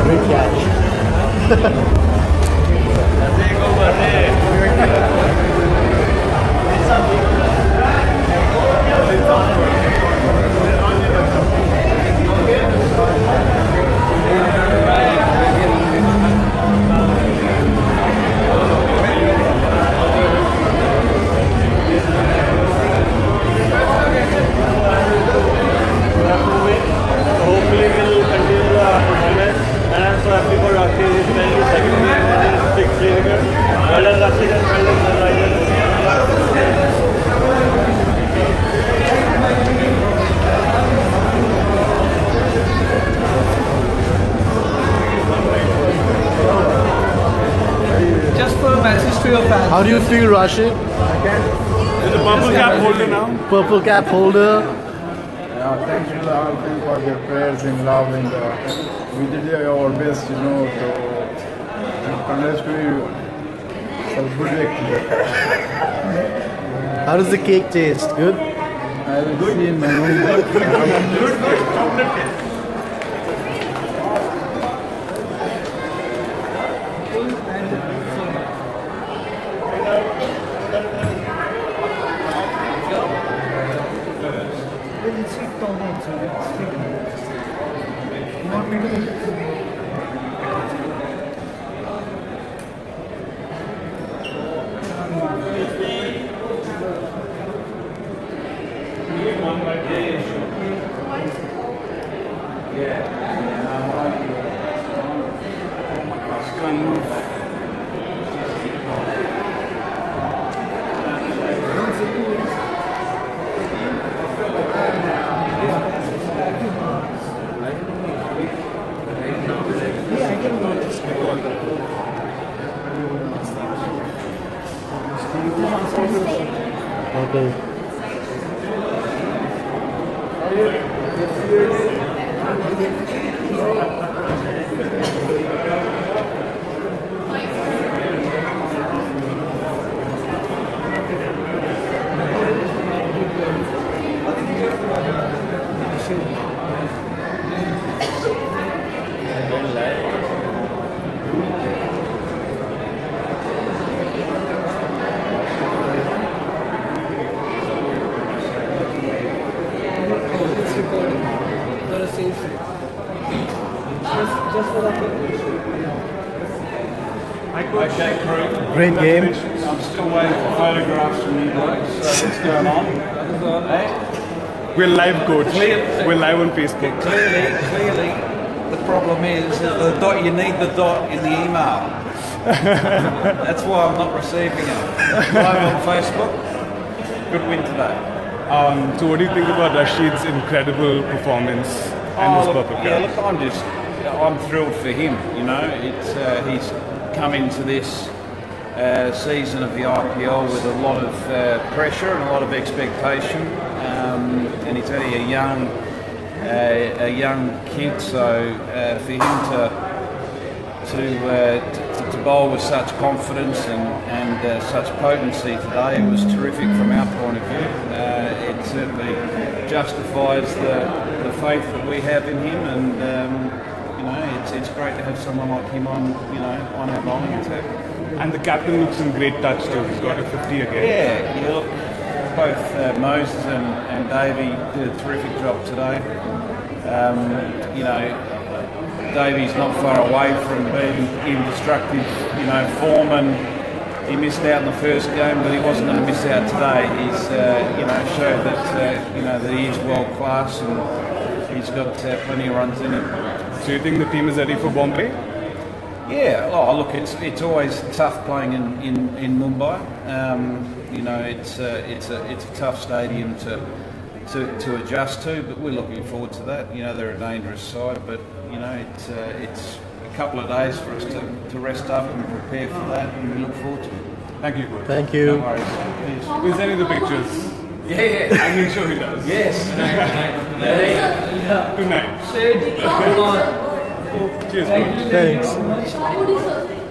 Great catch. Just for a message to your fans. How do you feel, Rashid? Is the purple cap holder now? Purple cap holder. Yeah, thank you all for your prayers and love, and we did our best, you know, to congratulate you. So good victory. How does the cake taste? Good? I will see in my room. Good, chocolate cake. Okay. Great game. I'm still waiting for photographs from you guys. So what's going on? Hey? We're live, coach. We're live on Facebook. Clearly, the problem is that the dot. You need the dot in the email. That's why I'm not receiving it. Live on Facebook. Good win today. So what do you think about Rashid's incredible performance and his purple cap? Yeah, look, I'm thrilled for him. You know, he's come into this season of the IPL with a lot of pressure and a lot of expectation, and he's only a young kid. So for him to bowl with such confidence and such potency today was terrific from our point of view. It certainly justifies the faith that we have in him, and you know, it's great to have someone like him on our bowling attack. And the captain looks in great touch too. He's got a 50 again. Yeah, look, both Moses and Davey did a terrific job today. You know, Davey's not far away from being in destructive, form, and he missed out in the first game, but he wasn't going to miss out today. He's, showed that, that he is world class and he's got plenty of runs in him. So you think the team is ready for Bombay? Yeah, look, it's always tough playing in Mumbai. It's a tough stadium to adjust to, but we're looking forward to that. They're a dangerous side, but it's a couple of days for us to rest up and prepare for that, and we look forward to it. Thank you, coach. Thank you. No worries. We'll send you the pictures. Yeah. I'm sure he does. Yes. Good night. Sid, hold on. Cheers. Thank you Thanks. very much.